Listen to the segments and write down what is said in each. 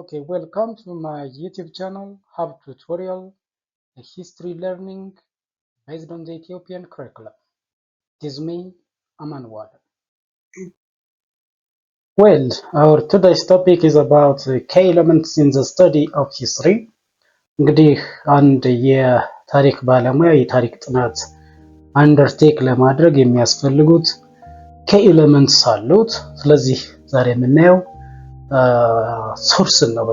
Okay, welcome to my YouTube channel, Hub Tutorial, a history learning based on the Ethiopian curriculum. It is me, Aman Wada. Well, our today's topic is about the key elements in the study of history. እንግዲህ አንድ የታሪክ ባለሙያ የታሪክ ጥናት አንደርቴክ ለማድረግ የሚያስፈልጉት key elements አሉት። ስለዚህ ዛሬ የምናየው ሶርስን ነው።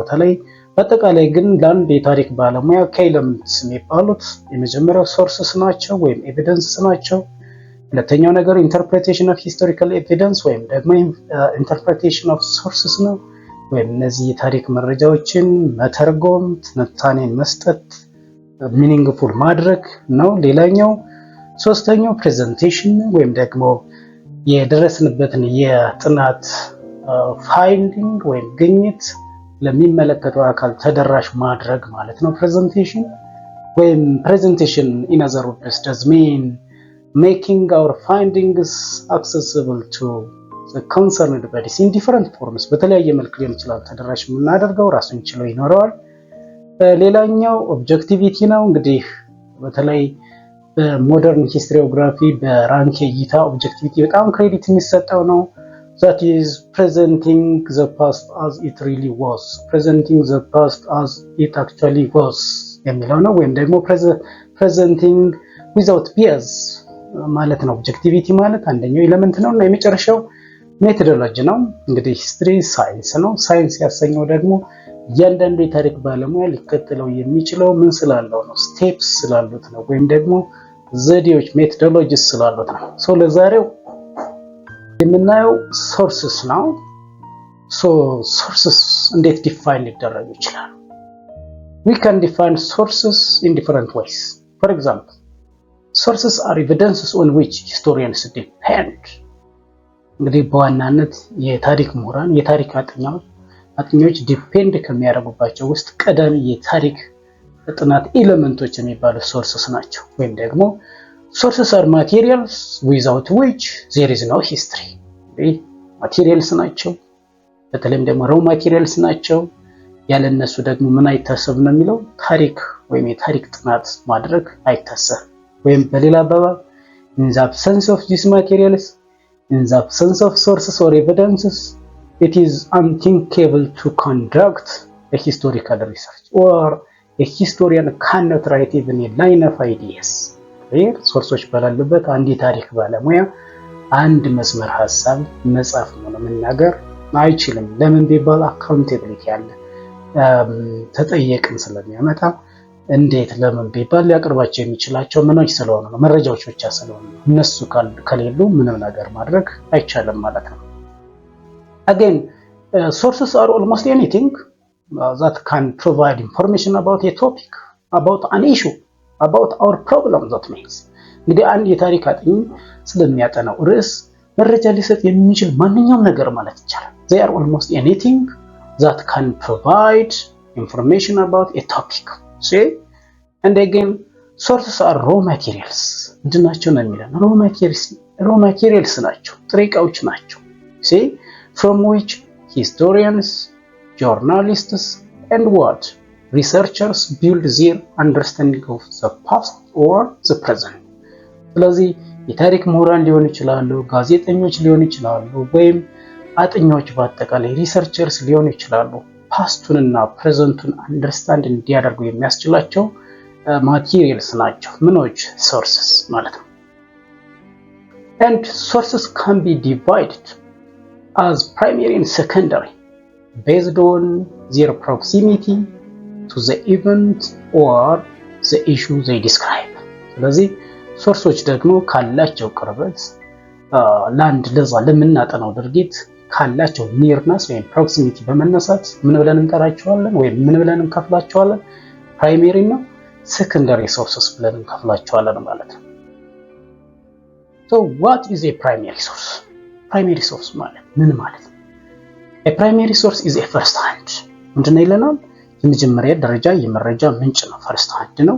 በአጠቃላይ ግን ለአንድ የታሪክ ባለሙያ key elements የሚባሉት የመጀመሪያው ሶርስስ ናቸው ወይም ኤቪደንስ ናቸው። ሁለተኛው ነገር ኢንተርፕሬቴሽን ኦፍ ሂስቶሪካል ኤቪደንስ ወይም ደግሞ ኢንተርፕሬቴሽን ኦፍ ሶርስስ ነው። ወይም እነዚህ የታሪክ መረጃዎችን መተርጎም፣ ትንታኔ መስጠት፣ ሚኒንግፉል ማድረግ ነው። ሌላኛው ሶስተኛው ፕሬዘንቴሽን ወይም ደግሞ የደረስንበትን የጥናት ፋይንዲንግ ወይም ግኝት ለሚመለከተው አካል ተደራሽ ማድረግ ማለት ነው። ፕሬዘንቴሽን ወይም ፕሬዘንቴሽን in other words does mean making our findings accessible to the concerned parties in different forms በተለያየ መልክ ሊሆን ይችላል ተደራሽ የምናደርገው ራሱን ችሎ ይኖረዋል። ሌላኛው ኦብጀክቲቪቲ ነው። እንግዲህ በተለይ በሞደርን ሂስቶሪዮግራፊ በራንክ እይታ ኦብጀክቲቪቲ በጣም ክሬዲት የሚሰጠው ነው። that is presenting the past as it really was, presenting the past as it actually was የሚለው ነው። ወይም ደግሞ presenting without bias ማለት ነው። ኦብጀክቲቪቲ ማለት አንደኛው ኤሌመንት ነው እና የመጨረሻው ሜቶዶሎጂ ነው። እንግዲህ ሂስትሪ ሳይንስ ነው። ሳይንስ ያሰኘው ደግሞ እያንዳንዱ የታሪክ ባለሙያ ሊከተለው የሚችለው ምን ስላለው ነው? ስቴፕስ ስላሉት ነው። ወይም ደግሞ ዘዴዎች ሜቶዶሎጂስ ስላሉት ነው። ለዛሬው የምናየው ሶርስስ ነው። ሶርስስ እንዴት ዲፋይን ሊደረጉ ይችላሉ? we can define sources in different ways. For example, sources are evidences on which historians depend. እንግዲህ በዋናነት የታሪክ ምሁራን የታሪክ አጥኚዎች ዲፔንድ ከሚያደርጉባቸው ውስጥ ቀዳሚ የታሪክ ጥናት ኤሌመንቶች የሚባሉ ሶርስስ ናቸው። ወይም ደግሞ sources are materials without which there is no history. ማቴሪያልስ ናቸው። በተለይም ደግሞ raw materials ናቸው። ያለነሱ ደግሞ ምን አይታሰብ ነው የሚለው ታሪክ ወይም የታሪክ ጥናት ማድረግ አይታሰብ። ወይም በሌላ አባባል in the absence of these materials, in the absence of sources or evidences, it is unthinkable to conduct a historical research, or a historian cannot write even a line of ideas. ሶርሶች ባላሉበት አንድ የታሪክ ባለሙያ አንድ መስመር ሐሳብ መጻፍ ነው መናገር አይችልም። ለምን ቢባል አካውንታቢሊቲ አለ፣ ተጠየቅን ስለሚያመጣ። እንዴት ለምን ቢባል ሊያቀርባቸው የሚችላቸው ምኖች ስለሆኑ ነው፣ መረጃዎች ብቻ ስለሆኑ ነው። እነሱ ከሌሉ ምንም ነገር ማድረግ አይቻልም ማለት ነው። again sources are almost anything that can provide information about a topic, about an issue, about our problem. that means እንግዲህ አንድ የታሪክ አጥኚ ስለሚያጠናው ርዕስ መረጃ ሊሰጥ የሚችል ማንኛውም ነገር ማለት ይቻላል። they are almost anything that can provide information about a topic. see, and again sources are raw materials. ምንድናቸው ነው የሚለው raw materials ናቸው፣ ጥሬ ዕቃዎች ናቸው። see, from which historians, journalists and what researchers build their understanding of the past or the present. ስለዚህ የታሪክ ምሁራን ሊሆኑ ይችላሉ፣ ጋዜጠኞች ሊሆኑ ይችላሉ፣ ወይም አጥኞች በአጠቃላይ ሪሰርቸርስ ሊሆኑ ይችላሉ። ፓስቱንና ፕሬዘንቱን አንደርስታንድ እንዲያደርጉ የሚያስችላቸው ማቴሪያልስ ናቸው። ምኖች? ሶርሰስ ማለት ነው። and sources can be divided as primary and secondary based on their proximity to the event or the issue they describe. ስለዚህ ሶርሶች ደግሞ ካላቸው ቅርበት ለአንድ ለምናጠናው ድርጊት ካላቸው ኒርነስ ወይም ፕሮክሲሚቲ በመነሳት ምን ብለን እንጠራቸዋለን ወይም ምን ብለን እንከፍላቸዋለን? ፕራይሜሪ እና ሴኮንዳሪ ሶርሰስ ብለን እንከፍላቸዋለን ማለት ነው። so what is a primary source? primary source ማለት ምን ማለት ነው? a primary source is a first hand. ምንድነው ይለናል? የመጀመሪያ ደረጃ የመረጃ ምንጭ ነው፣ ፈርስት ሃንድ ነው።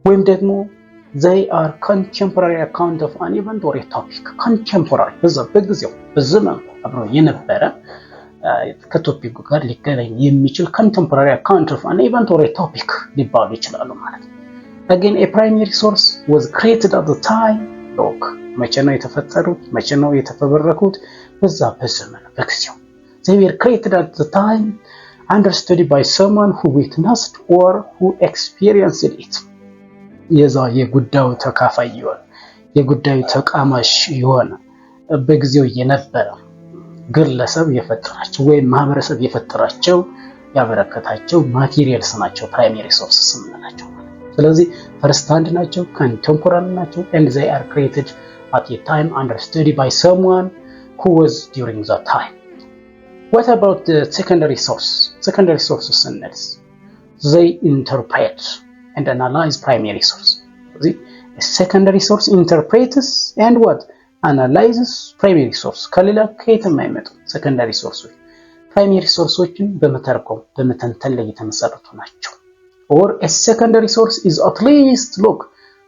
ወይም ደግሞ they are contemporary account of an event or a topic. contemporary በጊዜው በዘመኑ አብሮ የነበረ ከቶፒኩ ጋር ሊገናኝ የሚችል ኮንቴምፖራሪ አካውንት ኦፍ አን ኢቨንት ኦር ቶፒክ ሊባሉ ይችላሉ ማለት ነው። again a primary source was created at the time look መቼ ነው የተፈጠሩት? መቼ ነው የተፈበረኩት? በዛ በዘመኑ በጊዜው they were created at the time understood by someone who witnessed or who experienced it የዛ የጉዳዩ ተካፋይ የሆነ የጉዳዩ ተቃማሽ የሆነ በጊዜው የነበረ ግለሰብ የፈጠራቸው ወይም ማህበረሰብ የፈጠራቸው ያበረከታቸው ማቴሪያልስ ናቸው ፕራይመሪ ሶርስስ የምንላቸው። ስለዚህ ፈርስት ሃንድ ናቸው፣ ኮንቴምፖራሪ ናቸው and they are created at a time understood by someone who was during that time. What about the secondary source? Secondary sources ስንል they interpret and analyze primary source. ስለዚህ secondary source interprets and what analyzes primary source. ከሌላ ከየትም አይመጡ secondary sources primary sourceዎችን በመተርጎም በመተንተን ላይ የተመሰረቱ ናቸው። or a secondary source is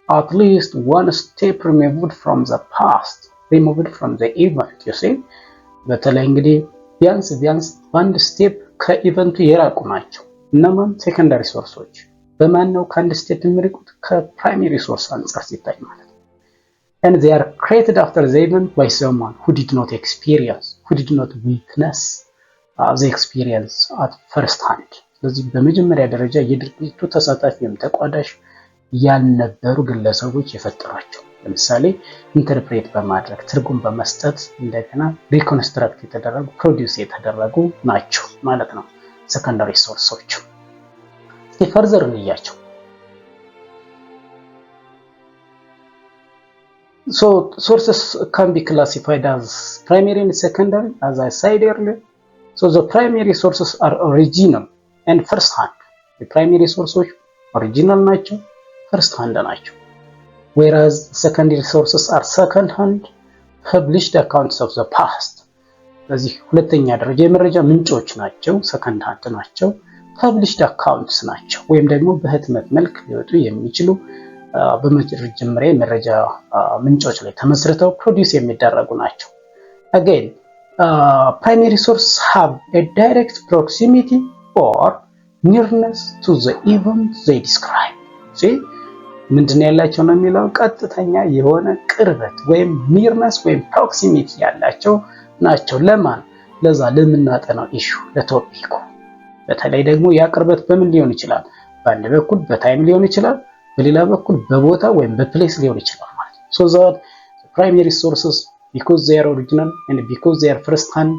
at least one step removed from the past, removed from the event. you see በተለይ እንግዲህ ቢያንስ አንድ ስቴፕ ከኢቨንቱ የራቁ ናቸው። እነማን ሴኮንዳሪ ሶርሶች? በማን ነው ከአንድ ስቴፕ የሚርቁት? ከፕራይመሪ ሶርስ አንጻር ሲታይ ማለት ነው። and they are created after the event by someone who did not experience, who did not witness the experience at first hand. ስለዚህ በመጀመሪያ ደረጃ የድርጊቱ ተሳታፊ ወይም ተቋዳሽ ያልነበሩ ግለሰቦች የፈጠሯቸው፣ ለምሳሌ ኢንተርፕሬት በማድረግ ትርጉም በመስጠት እንደገና ሪኮንስትራክት የተደረጉ ፕሮዲዩስ የተደረጉ ናቸው ማለት ነው ሰከንዳሪ ሶርሶች። እስቲ ፈርዘር እንያቸው። So sources can be classified as primary and secondary as I said earlier. So the primary sources are original and first hand. The primary sources original ናቸው፣ first hand ናቸው. Whereas secondary sources are second hand, published accounts of the past. ስለዚህ ሁለተኛ ደረጃ የመረጃ ምንጮች ናቸው፣ second hand ናቸው፣ published accounts ናቸው ወይም ደግሞ በህትመት መልክ ሊወጡ የሚችሉ በመጀመሪያ የመረጃ ምንጮች ላይ ተመስርተው ፕሮዲዩስ የሚደረጉ ናቸው። again primary sources have a direct proximity or nearness to the event they describe. see ምንድነው ያላቸው ነው የሚለው ቀጥተኛ የሆነ ቅርበት ወይም nearness ወይም proximity ያላቸው ናቸው። ለማን? ለዛ ለምናጠናው ኢሹ ለቶፒኩ። በተለይ ደግሞ ያ ቅርበት በምን ሊሆን ይችላል? በአንድ በኩል በታይም ሊሆን ይችላል፣ በሌላ በኩል በቦታ ወይም በፕሌስ ሊሆን ይችላል ማለት ነው። so that primary sources, because they are original and because they are first hand,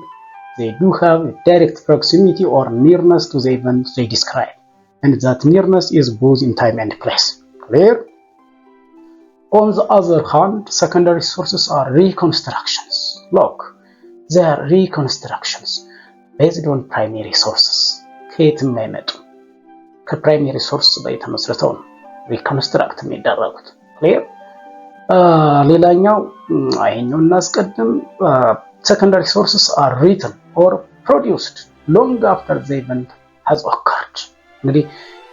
they do have a direct proximity or nearness to the event they describe, and that nearness is both in time and place. Clear? On the other hand, secondary sources are reconstructions. Look, they are reconstructions based on primary sources. ከየትም አይመጡ ከፕራይመሪ ሶርስ ላይ ተመስርተው ነው ሪኮንስትራክት የሚደረጉት። ክሊር? ሌላኛው አይኛው እናስቀድም። secondary sources are written or produced long after the event has occurred. እንግዲህ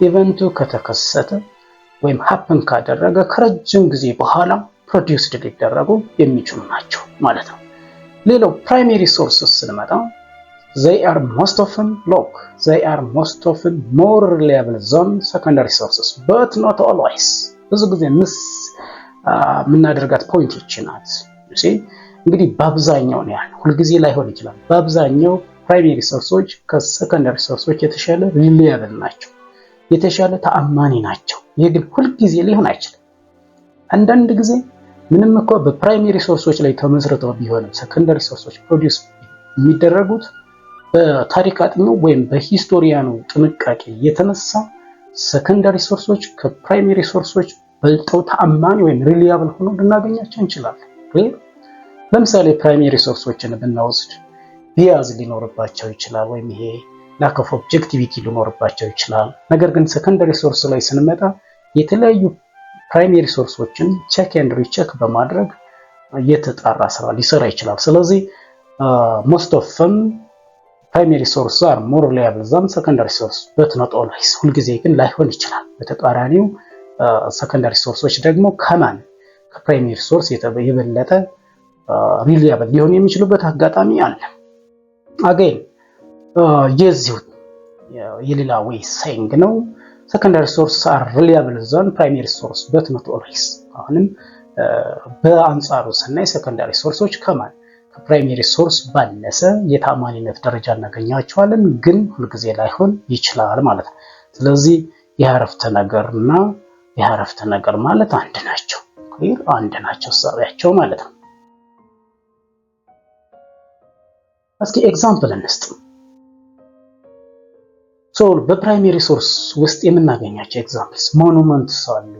ኢቨንቱ ከተከሰተ ወይም happen ካደረገ ከረጅም ጊዜ በኋላ produced ሊደረጉ የሚችሉ ናቸው ማለት ነው። ሌላው primary sources ስንመጣ they are most often more reliable than secondary sources but not always. ብዙ ጊዜ የምናደርጋት ፖይንቶች ናት። እንግዲህ በአብዛኛው ነው ያለው፣ ሁልጊዜ ላይሆን ይችላል። በአብዛኛው ፕራይመሪ ሶርሶች ከሰከንዳሪ ሶርሶች የተሻለ ሪሊያብል ናቸው፣ የተሻለ ተአማኒ ናቸው። ይህ ግን ሁልጊዜ ሊሆን አይችልም። አንዳንድ ጊዜ ምንም እንኳን በፕራይመሪ ሶርሶች ላይ ተመስርተው ቢሆንም ሰከንዳሪ ሶርሶች ፕሮዲዩስ የሚደረጉት በታሪክ አጥኚው ወይም በሂስቶሪያኑ ጥንቃቄ የተነሳ ሰከንዳሪ ሶርሶች ከፕራይመሪ ሶርሶች በልጠው ተአማኒ ወይም ሪሊያብል ሆኖ ልናገኛቸው እንችላለን። ለምሳሌ ፕራይመሪ ሶርሶችን ብንወስድ ቢያዝ ሊኖርባቸው ይችላል ወይም ይሄ lack of objectivity ሊኖርባቸው ይችላል። ነገር ግን ሰከንዳሪ ሶርስ ላይ ስንመጣ የተለያዩ ፕራይመሪ ሶርሶችን ቼክ ኤንድ ሪቼክ በማድረግ የተጣራ ስራ ሊሰራ ይችላል። ስለዚህ most of them primary sources are more reliable than secondary sources but not always. ሁልጊዜ ግን ላይሆን ይችላል። በተቃራኒው ሰከንዳሪ ሶርሶች ደግሞ ከፕራይመሪ ሶርስ የበለጠ ሪሊያብል ሊሆን የሚችሉበት አጋጣሚ አለ። again የዚሁ የሌላ ወይ saying ነው። secondary sources are reliable than primary source but not always። አሁንም በአንጻሩ ስናይ secondary sources ከፕራይሜሪ ሶርስ ባነሰ የታማኝነት ደረጃ እናገኛቸዋለን፣ ግን ሁልጊዜ ላይሆን ይችላል ማለት ነው። ስለዚህ የአረፍተ ነገርና የአረፍተ ነገር ማለት አንድ ናቸው፣ አንድ ናቸው ሳቢያቸው ማለት ነው። እስኪ ኤግዛምፕል እንስጥ። በፕራይሜሪ ሶርስ ውስጥ የምናገኛቸው ኤግዛምፕልስ ሞኑመንትስ አሉ፣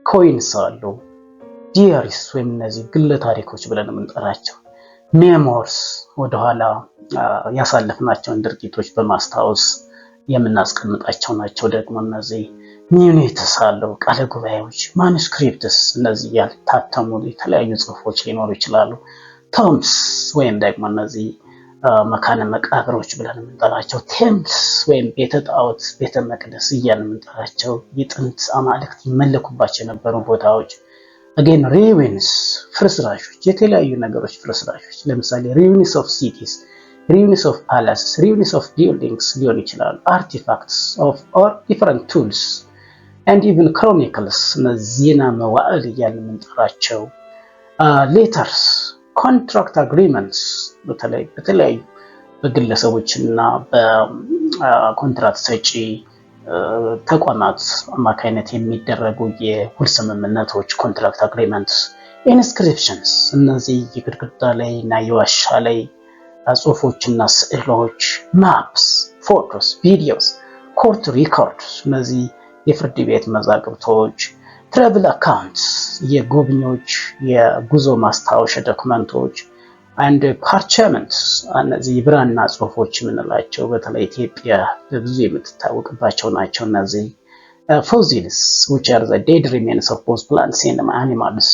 ኮይንስ አሉ፣ ዲያሪስ ወይም እነዚህ ግለ ታሪኮች ብለን የምንጠራቸው፣ ሜሞርስ ወደኋላ ያሳለፍናቸውን ድርጊቶች በማስታወስ የምናስቀምጣቸው ናቸው። ደግሞ እነዚህ ሚኒትስ አሉ፣ ቃለ ጉባኤዎች፣ ማኑስክሪፕትስ እነዚህ ያልታተሙ የተለያዩ ጽሁፎች ሊኖሩ ይችላሉ። ቶምስ ወይም ደግሞ እነዚህ መካነ መቃብሮች ብለን የምንጠራቸው፣ ቴምፕልስ ወይም ቤተ ጣዖት፣ ቤተ መቅደስ እያልን የምንጠራቸው የጥንት አማልክት ይመለኩባቸው የነበሩ ቦታዎች። አገን ሩዊንስ ፍርስራሾች፣ የተለያዩ ነገሮች ፍርስራሾች፣ ለምሳሌ ሩዊንስ ኦፍ ሲቲስ፣ ሩዊንስ ኦፍ ፓላስስ፣ ሩዊንስ ኦፍ ቢልዲንግስ ሊሆን ይችላል። አርቲፋክትስ ኦፍ ኦር ዲፈረንት ቱልስ ኤንድ ኢቭን ክሮኒክልስ ዜና መዋዕል እያልን የምንጠራቸው፣ ሌተርስ፣ ኮንትራክት አግሪመንትስ በተለያዩ በግለሰቦችና በኮንትራክት ሰጪ ተቋማት አማካይነት የሚደረጉ የውል ስምምነቶች ኮንትራክት አግሪመንትስ፣ ኢንስክሪፕሽንስ እነዚህ የግድግዳ ላይ እና የዋሻ ላይ ጽሁፎችና ስዕሎች፣ ማፕስ፣ ፎቶስ፣ ቪዲዮስ፣ ኮርት ሪኮርድስ እነዚህ የፍርድ ቤት መዛግብቶች፣ ትራቭል አካውንትስ የጎብኚዎች የጉዞ ማስታወሻ ዶክመንቶች፣ አንድ ፓርቸመንትስ እነዚህ የብራና ጽሁፎች የምንላቸው በተለይ ኢትዮጵያ በብዙ የምትታወቅባቸው ናቸው። እነዚህ ፎሲልስ which are the dead remains of both plants and animals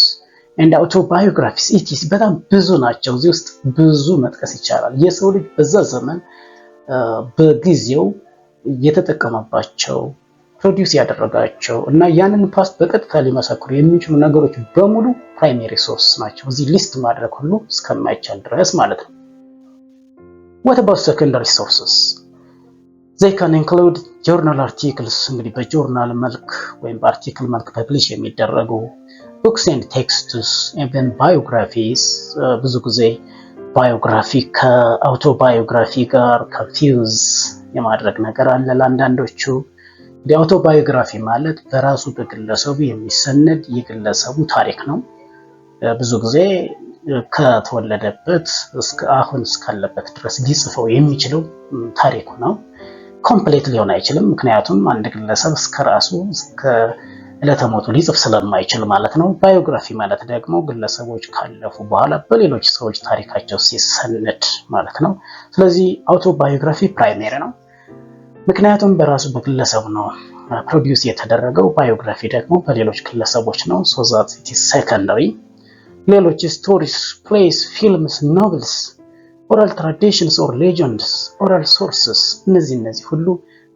and autobiographies ኢቲስ በጣም ብዙ ናቸው። እዚህ ውስጥ ብዙ መጥቀስ ይቻላል። የሰው ልጅ በዛ ዘመን በጊዜው የተጠቀመባቸው ፕሮዲዩስ ያደረጋቸው እና ያንን ፓስት በቀጥታ ሊመሰክሩ የሚችሉ ነገሮች በሙሉ ፕራይሜሪ ሶርስ ናቸው። እዚህ ሊስት ማድረግ ሁሉ እስከማይቻል ድረስ ማለት ነው። what about secondary sources? they can include journal articles እንግዲህ በጆርናል መልክ ወይም በአርቲክል መልክ ፐብሊሽ የሚደረጉ books and texts, even biographies ብዙ ጊዜ ባዮግራፊ ከአውቶባዮግራፊ ጋር ከፊውዝ የማድረግ ነገር አለ ለአንዳንዶቹ። አውቶባዮግራፊ ማለት በራሱ በግለሰቡ የሚሰነድ የግለሰቡ ታሪክ ነው። ብዙ ጊዜ ከተወለደበት እስከ አሁን እስካለበት ድረስ ሊጽፈው የሚችለው ታሪኩ ነው። ኮምፕሌት ሊሆን አይችልም፣ ምክንያቱም አንድ ግለሰብ እስከራሱ እስከ ዕለተ ሞቱ ሊጽፍ ስለማይችል ማለት ነው። ባዮግራፊ ማለት ደግሞ ግለሰቦች ካለፉ በኋላ በሌሎች ሰዎች ታሪካቸው ሲሰነድ ማለት ነው። ስለዚህ አውቶባዮግራፊ ፕራይሜሪ ነው፣ ምክንያቱም በራሱ በግለሰብ ነው ፕሮዲዩስ የተደረገው። ባዮግራፊ ደግሞ በሌሎች ግለሰቦች ነው። so that it is secondary። ሌሎች ስቶሪስ፣ ፕሌይስ፣ ፊልምስ፣ ኖቨልስ፣ oral traditions or legends፣ oral sources እነዚህ ሁሉ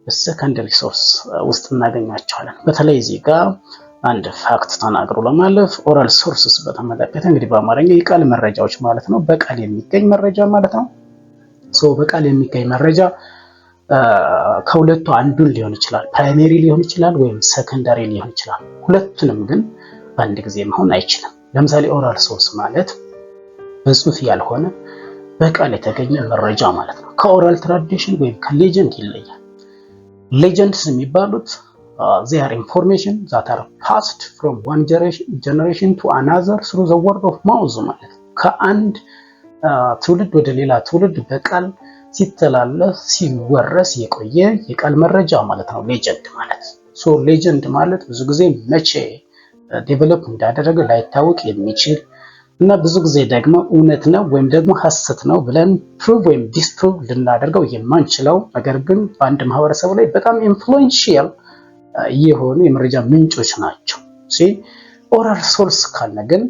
በሰከንደሪ ሶርስ ውስጥ እናገኛቸዋለን። በተለይ እዚህ ጋር አንድ ፋክት ተናግሮ ለማለፍ oral sources በተመለከተ እንግዲህ በአማርኛ የቃል መረጃዎች ማለት ነው፣ በቃል የሚገኝ መረጃ ማለት ነው። so በቃል የሚገኝ መረጃ ከሁለቱ አንዱን ሊሆን ይችላል፣ ፕራይሜሪ ሊሆን ይችላል ወይም ሰከንዳሪ ሊሆን ይችላል። ሁለቱንም ግን በአንድ ጊዜ መሆን አይችልም። ለምሳሌ ኦራል ሶርስ ማለት በጽሁፍ ያልሆነ በቃል የተገኘ መረጃ ማለት ነው። ከኦራል ትራዲሽን ወይም ከሌጀንድ ይለያል። ሌጀንድስ የሚባሉት they are information that are passed from one generation to another through the word of mouth ማለት ከአንድ ትውልድ ወደ ሌላ ትውልድ በቃል ሲተላለፍ ሲወረስ የቆየ የቃል መረጃ ማለት ነው ሌጀንድ ማለት። ሶ ሌጀንድ ማለት ብዙ ጊዜ መቼ ዴቨሎፕ እንዳደረገ ላይታወቅ የሚችል እና ብዙ ጊዜ ደግሞ እውነት ነው ወይም ደግሞ ሐሰት ነው ብለን ፕሩቭ ወይም ዲስፕሩቭ ልናደርገው የማንችለው ነገር ግን በአንድ ማህበረሰብ ላይ በጣም ኢንፍሉዌንሺያል የሆኑ የመረጃ ምንጮች ናቸው። ኦራል ሶርስ ካለ ግን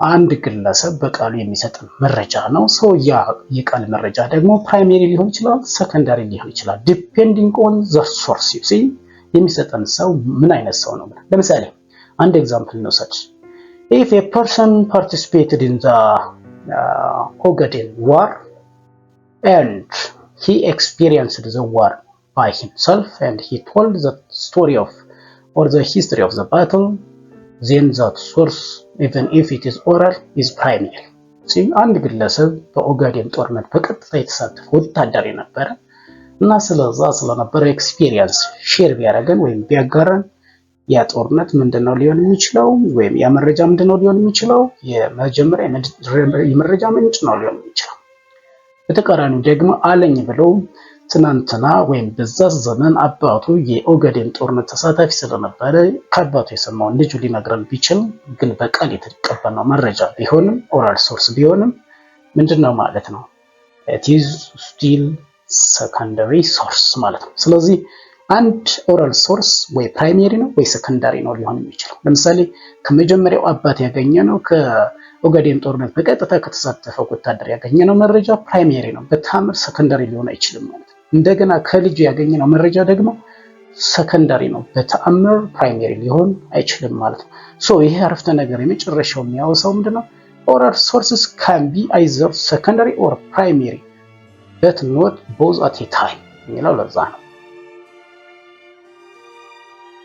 አንድ ግለሰብ በቃሉ የሚሰጥ መረጃ ነው። ሶ ያ የቃል መረጃ ደግሞ ፕራይሜሪ ሊሆን ይችላል፣ ሰከንዳሪ ሊሆን ይችላል ዲፔንዲንግ ኦን ዘ ሶርስ። የሚሰጠን ሰው ምን አይነት ሰው ነው? ለምሳሌ አንድ ኤግዛምፕል እንውሰድ። if a person participated in the Ogaden war and he experienced the war by himself and he told the story of or the history of the battle, then that source, even if it is oral, is primary. አንድ ግለሰብ በኦጋዴን ጦርነት በቀጥታ የተሳተፈ ወታደር የነበረ እና ስለዛ ስለነበረ ኤክስፒሪየንስ ሼር ቢያደርገን ወይም ቢያጋራን ያ ጦርነት ምንድነው ሊሆን የሚችለው ወይም ያ መረጃ ምንድነው ሊሆን የሚችለው የመጀመሪያ የመረጃ ምንጭ ነው ሊሆን የሚችለው። በተቃራኒው ደግሞ አለኝ ብለው ትናንትና ወይም በዛ ዘመን አባቱ የኦጋዴን ጦርነት ተሳታፊ ስለነበረ ከአባቱ የሰማውን ልጁ ሊነግረን ቢችል ግን በቃል የተቀበልነው መረጃ ቢሆንም ኦራል ሶርስ ቢሆንም ምንድነው ማለት ነው it is still secondary source ማለት ነው። ስለዚህ አንድ ኦራል ሶርስ ወይ ፕራይሜሪ ነው ወይ ሰከንዳሪ ነው ሊሆን የሚችለው። ለምሳሌ ከመጀመሪያው አባት ያገኘነው ከኦጋዴን ጦርነት በቀጥታ ከተሳተፈው ወታደር ያገኘነው መረጃ ፕራይሜሪ ነው፣ በታምር ሰከንዳሪ ሊሆን አይችልም ማለት ነው። እንደገና ከልጁ ያገኘነው መረጃ ደግሞ ሰከንዳሪ ነው፣ በታምር ፕራይሜሪ ሊሆን አይችልም ማለት ነው። ሶ ይሄ አረፍተ ነገር የመጨረሻው የሚያወሳው ምንድነው? oral sources can be either secondary or primary but not both at a time የሚለው ለዛ ነው።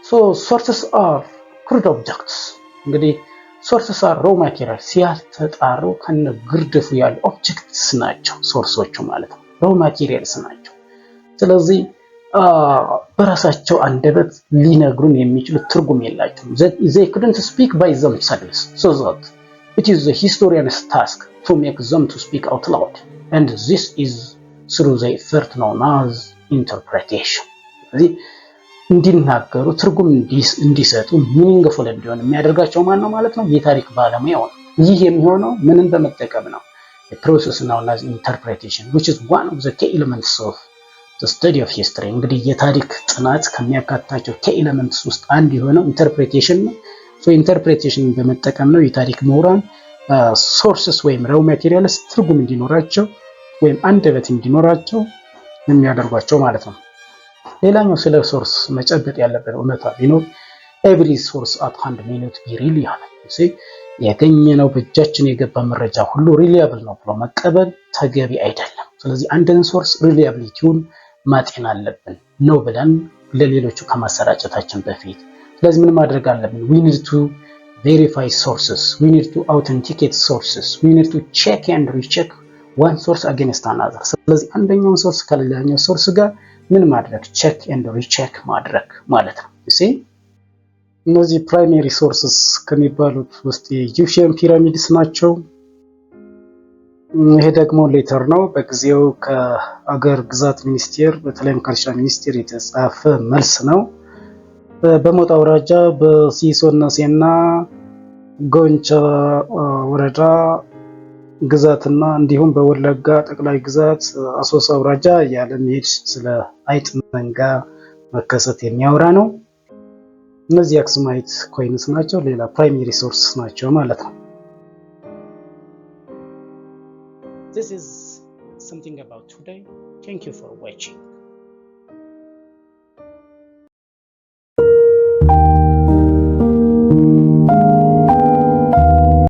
so sources are crude objects እንግዲህ sources are raw materials ሲያልተጣሩ ከነ ግርድፉ ያሉ ኦብጀክትስ ናቸው ሶርሶቹ ማለት ነው፣ raw materials ናቸው። ስለዚህ በራሳቸው አንደበት ሊነግሩን የሚችሉ ትርጉም የላቸውም። they couldn't speak by themselves so that it is the historian's task to make them to speak out loud and this is through the effort known as interpretation። ስለዚህ እንዲናገሩ ትርጉም እንዲሰጡ ሚኒንግፉል እንዲሆን የሚያደርጋቸው ማን ነው ማለት ነው? የታሪክ ባለሙያው ነው። ይህ የሚሆነው ምንን በመጠቀም ነው? the process known as interpretation which is one of the key elements of the study of history። እንግዲህ የታሪክ ጥናት ከሚያካትታቸው key elements ውስጥ አንዱ የሆነው ኢንተርፕሬቴሽን ነው። so ኢንተርፕሬቴሽን በመጠቀም ነው የታሪክ ምሁራን ሶርስስ ወይም raw materials ትርጉም እንዲኖራቸው ወይም አንደበት እንዲኖራቸው የሚያደርጓቸው ማለት ነው። ሌላኛው ስለ ሶርስ መጨበጥ ያለበት እውነታ ቢኖር every source at hand may not be reliable። ያገኘነው በእጃችን የገባ መረጃ ሁሉ ሪሊያብል ነው ብሎ መቀበል ተገቢ አይደለም። ስለዚህ አንድን ሶርስ ሪሊያቢሊቲውን ማጤን አለብን ነው ብለን ለሌሎቹ ከማሰራጨታችን በፊት። ስለዚህ ምን ማድረግ አለብን? we need to verify sources, we need to authenticate sources, we need to check and recheck one source against another። ስለዚህ አንደኛውን ሶርስ ከሌላኛው ሶርስ ጋር ምን ማድረግ? ቼክ ኤንድ ሪቼክ ማድረግ ማለት ነው። እነዚህ ፕራይሜሪ ሶርስስ ከሚባሉት ውስጥ የኢጂፕሽያን ፒራሚድስ ናቸው። ይሄ ደግሞ ሌተር ነው፣ በጊዜው ከአገር ግዛት ሚኒስቴር በተለይም ከእርሻ ሚኒስቴር የተጻፈ መልስ ነው። በሞጣ አውራጃ በሲሶነሴና ጎንቻ ወረዳ ግዛትና እንዲሁም በወለጋ ጠቅላይ ግዛት አሶሳ አውራጃ ያለመሄድ ስለ አይጥ መንጋ መከሰት የሚያወራ ነው። እነዚህ አክሱማይት ኮይንስ ናቸው፣ ሌላ ፕራይሜሪ ሶርስ ናቸው ማለት ነው። This is something about today. Thank you for watching.